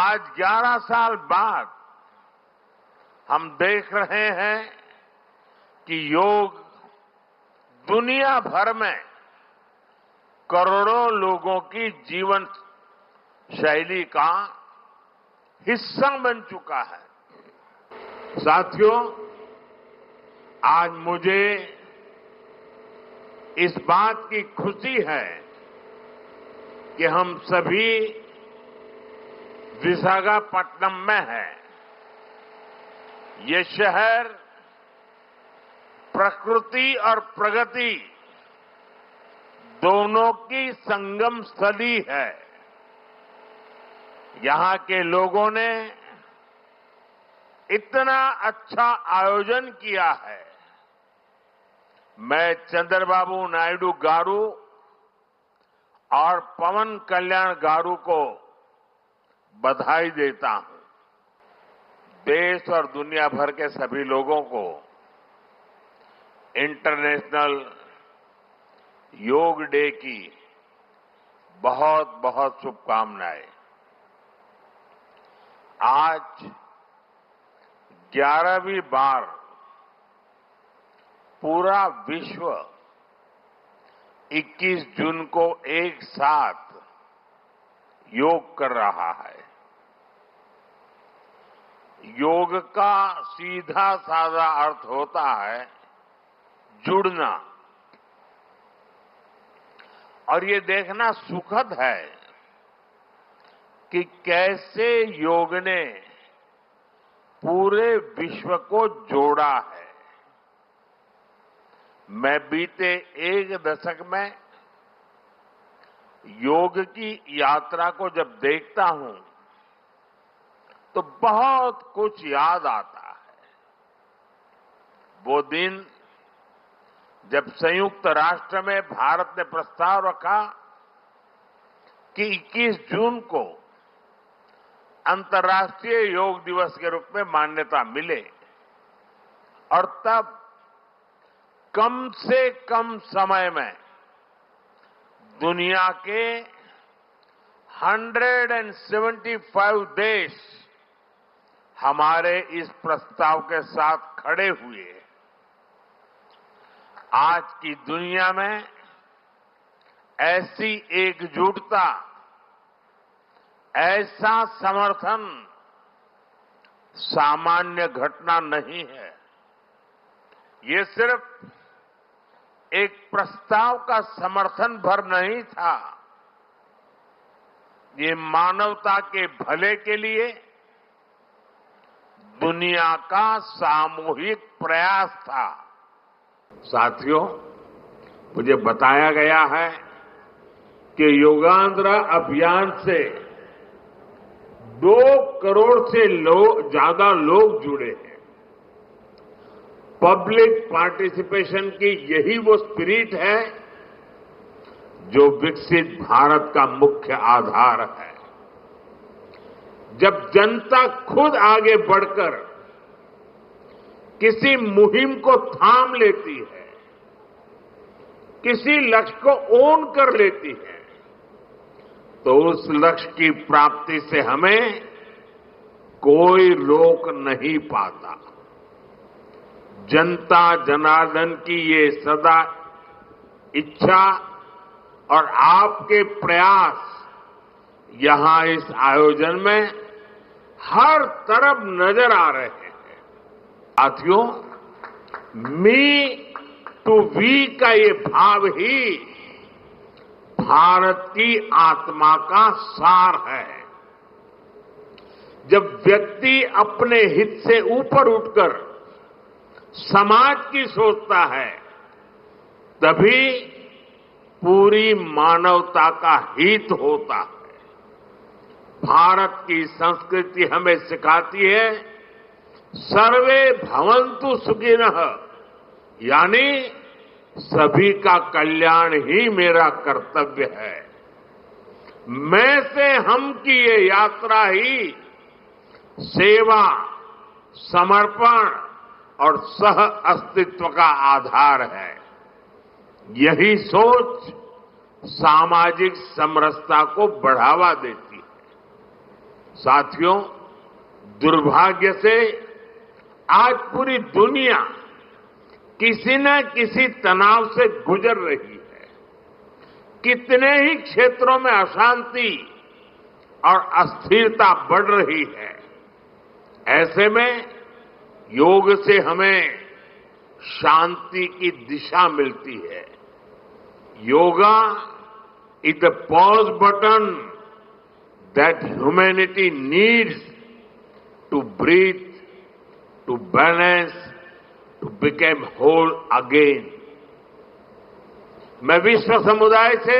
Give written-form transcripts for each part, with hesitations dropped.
आज 11 साल बाद हम देख रहे हैं कि योग दुनिया भर में करोड़ों लोगों की जीवन शैली का हिस्सा बन चुका है। साथियों, आज मुझे इस बात की खुशी है कि हम सभी विशाखापट्टनम में हैं। ये शहर प्रकृति और प्रगति दोनों की संगम स्थली है। यहां के लोगों ने इतना अच्छा आयोजन किया है। मैं चंद्रबाबू नायडू गारू और पवन कल्याण गारू को बधाई देता हूं। देश और दुनिया भर के सभी लोगों को इंटरनेशनल योग डे की बहुत बहुत शुभकामनाएं। आज 11वीं बार पूरा विश्व 21 जून को एक साथ योग कर रहा है। योग का सीधा साधा अर्थ होता है जुड़ना, और ये देखना सुखद है कि कैसे योग ने पूरे विश्व को जोड़ा है। मैं बीते एक दशक में योग की यात्रा को जब देखता हूं तो बहुत कुछ याद आता है। वो दिन जब संयुक्त राष्ट्र में भारत ने प्रस्ताव रखा कि 21 जून को अंतर्राष्ट्रीय योग दिवस के रूप में मान्यता मिले, और तब कम से कम समय में दुनिया के 175 देश हमारे इस प्रस्ताव के साथ खड़े हुए। आज की दुनिया में ऐसी एकजुटता, ऐसा समर्थन सामान्य घटना नहीं है। ये सिर्फ एक प्रस्ताव का समर्थन भर नहीं था, ये मानवता के भले के लिए दुनिया का सामूहिक प्रयास था। साथियों, मुझे बताया गया है कि योगांध्रा अभियान से 2 करोड़ से ज्यादा लोग जुड़े हैं। पब्लिक पार्टिसिपेशन की यही वो स्पिरिट है जो विकसित भारत का मुख्य आधार है। जब जनता खुद आगे बढ़कर किसी मुहिम को थाम लेती है, किसी लक्ष्य को ओन कर लेती है, तो उस लक्ष्य की प्राप्ति से हमें कोई रोक नहीं पाता। जनता जनार्दन की ये सदा इच्छा और आपके प्रयास यहां इस आयोजन में हर तरफ नजर आ रहे हैं। साथियों, मी टू वी का ये भाव ही भारत की आत्मा का सार है। जब व्यक्ति अपने हित से ऊपर उठकर समाज की सोचता है, तभी पूरी मानवता का हित होता है। भारत की संस्कृति हमें सिखाती है सर्वे भवन्तु सुखिनः, यानी सभी का कल्याण ही मेरा कर्तव्य है। मैं से हम की ये यात्रा ही सेवा, समर्पण और सह अस्तित्व का आधार है। यही सोच सामाजिक समरसता को बढ़ावा देती है। साथियों, दुर्भाग्य से आज पूरी दुनिया किसी न किसी तनाव से गुजर रही है। कितने ही क्षेत्रों में अशांति और अस्थिरता बढ़ रही है। ऐसे में योग से हमें शांति की दिशा मिलती है। Yoga is the pause button that humanity needs to breathe, to balance, to become whole again. मैं विश्व समुदाय से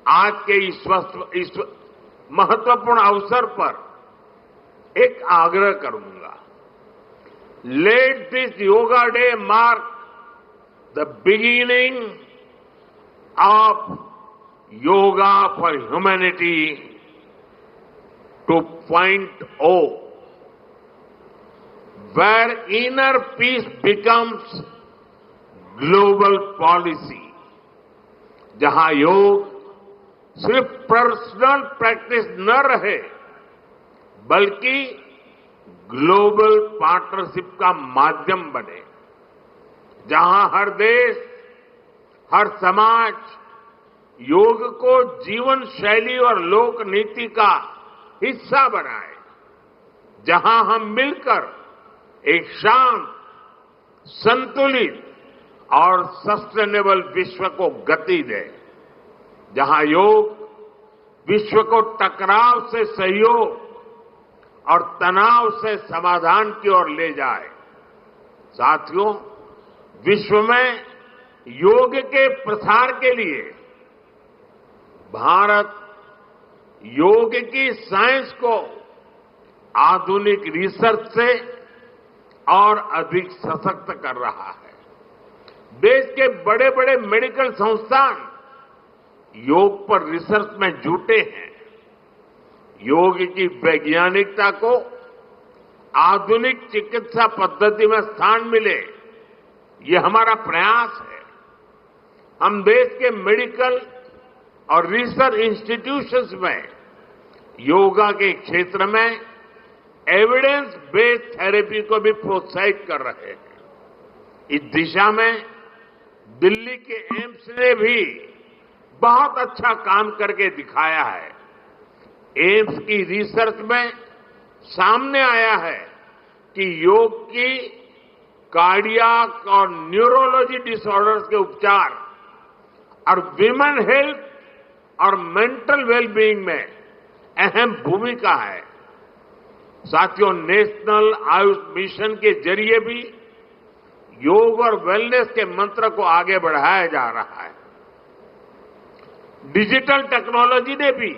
आज के इस महत्वपूर्ण अवसर पर एक आग्रह करूंगा। Let this yoga day mark the beginning of yoga for humanity 2.0, where inner peace becomes global policy, जहां योग सिर्फ पर्सनल प्रैक्टिस न रहे बल्कि ग्लोबल पार्टनरशिप का माध्यम बने, जहां हर देश, हर समाज योग को जीवन शैली और लोक नीति का हिस्सा बनाए, जहां हम मिलकर एक शांत, संतुलित और सस्टेनेबल विश्व को गति दे, जहां योग विश्व को टकराव से सहयोग और तनाव से समाधान की ओर ले जाए। साथियों, विश्व में योग के प्रसार के लिए भारत योग की साइंस को आधुनिक रिसर्च से और अधिक सशक्त कर रहा है। देश के बड़े बड़े मेडिकल संस्थान योग पर रिसर्च में जुटे हैं। योग की वैज्ञानिकता को आधुनिक चिकित्सा पद्धति में स्थान मिले, ये हमारा प्रयास है। हम देश के मेडिकल और रिसर्च इंस्टीट्यूशंस में योगा के क्षेत्र में एविडेंस बेस्ड थेरेपी को भी प्रोत्साहित कर रहे हैं। इस दिशा में दिल्ली के एम्स ने भी बहुत अच्छा काम करके दिखाया है। एम्स की रिसर्च में सामने आया है कि योग की कार्डियक और न्यूरोलॉजी डिसऑर्डर्स के उपचार और विमेन हेल्थ और मेंटल वेलबीइंग में अहम भूमिका है। साथियों, नेशनल आयुष मिशन के जरिए भी योग और वेलनेस के मंत्र को आगे बढ़ाया जा रहा है। डिजिटल टेक्नोलॉजी ने भी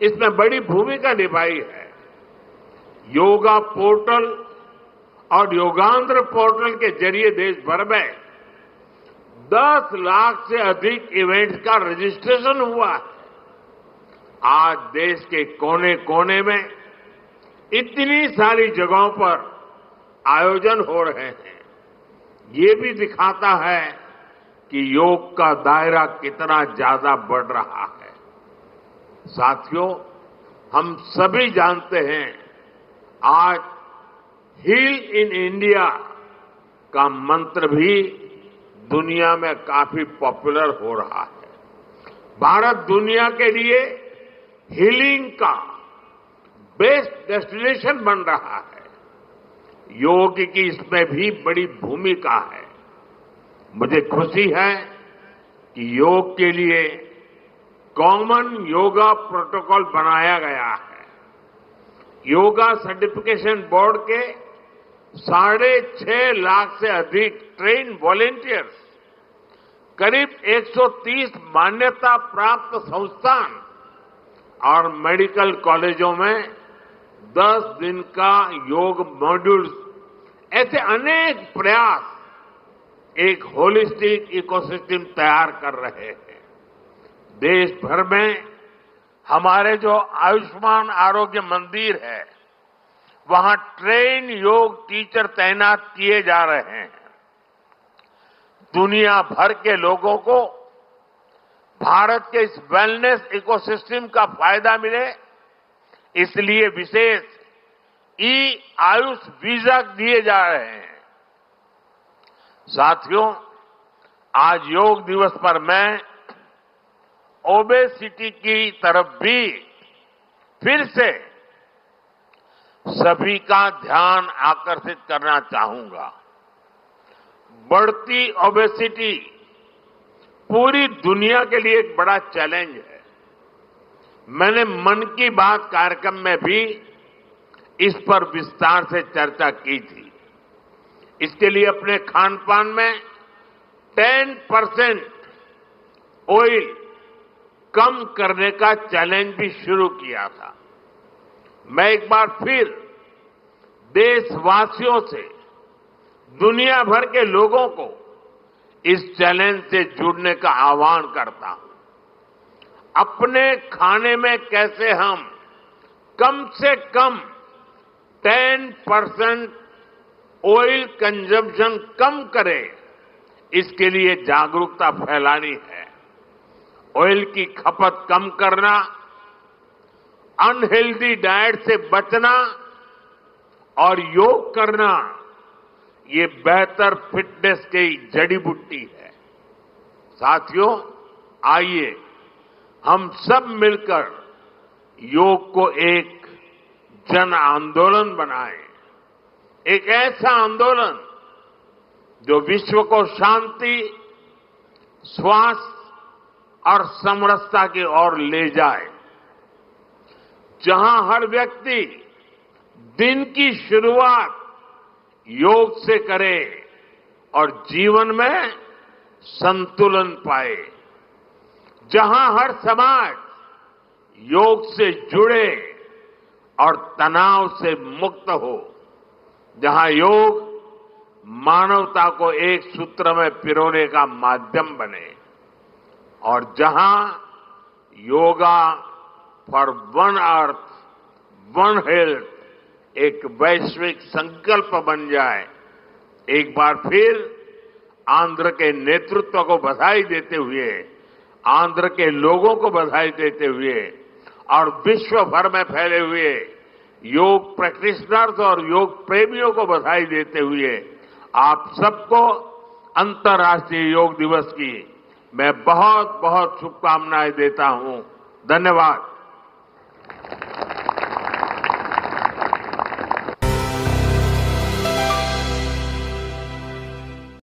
इसमें बड़ी भूमिका निभाई है। योगा पोर्टल और योगांध्र पोर्टल के जरिए देश भर में 10 लाख से अधिक इवेंट्स का रजिस्ट्रेशन हुआ है। आज देश के कोने कोने में इतनी सारी जगहों पर आयोजन हो रहे हैं। ये भी दिखाता है कि योग का दायरा कितना ज्यादा बढ़ रहा है। साथियों, हम सभी जानते हैं आज हील इन इंडिया का मंत्र भी दुनिया में काफी पॉपुलर हो रहा है। भारत दुनिया के लिए हीलिंग का बेस्ट डेस्टिनेशन बन रहा है। योग की इसमें भी बड़ी भूमिका है। मुझे खुशी है कि योग के लिए कॉमन योगा प्रोटोकॉल बनाया गया है। योगा सर्टिफिकेशन बोर्ड के 6.5 लाख से अधिक ट्रेन वॉलेंटियर्स, करीब 130 मान्यता प्राप्त संस्थान और मेडिकल कॉलेजों में 10 दिन का योग मॉड्यूल्स, ऐसे अनेक प्रयास एक होलिस्टिक इकोसिस्टम तैयार कर रहे हैं। देश भर में हमारे जो आयुष्मान आरोग्य मंदिर है, वहां ट्रेन योग टीचर तैनात किए जा रहे हैं। दुनिया भर के लोगों को भारत के इस वेलनेस इकोसिस्टम का फायदा मिले, इसलिए विशेष ई आयुष वीजा दिए जा रहे हैं। साथियों, आज योग दिवस पर मैं ओबेसिटी की तरफ भी फिर से सभी का ध्यान आकर्षित करना चाहूंगा। बढ़ती ओबेसिटी पूरी दुनिया के लिए एक बड़ा चैलेंज है। मैंने मन की बात कार्यक्रम में भी इस पर विस्तार से चर्चा की थी। इसके लिए अपने खान पान में 10% ऑयल कम करने का चैलेंज भी शुरू किया था। मैं एक बार फिर देशवासियों से, दुनिया भर के लोगों को इस चैलेंज से जुड़ने का आह्वान करता हूं। अपने खाने में कैसे हम कम से कम 10% ऑयल कंजम्पशन कम करें, इसके लिए जागरूकता फैलानी है। ऑयल की खपत कम करना, अनहेल्दी डाइट से बचना और योग करना, ये बेहतर फिटनेस की जड़ी बूटी है। साथियों, आइए हम सब मिलकर योग को एक जन आंदोलन बनाएं, एक ऐसा आंदोलन जो विश्व को शांति, स्वास्थ्य और समरसता की ओर ले जाए, जहां हर व्यक्ति दिन की शुरुआत योग से करे और जीवन में संतुलन पाए, जहां हर समाज योग से जुड़े और तनाव से मुक्त हो, जहां योग मानवता को एक सूत्र में पिरोने का माध्यम बने और जहां yoga for one earth one health एक वैश्विक संकल्प बन जाए। एक बार फिर आंध्र के नेतृत्व को बधाई देते हुए, आंध्र के लोगों को बधाई देते हुए और विश्व भर में फैले हुए योग प्रैक्टिशनर्स और योग प्रेमियों को बधाई देते हुए आप सबको अंतर्राष्ट्रीय योग दिवस की मैं बहुत बहुत शुभकामनाएं देता हूं। धन्यवाद।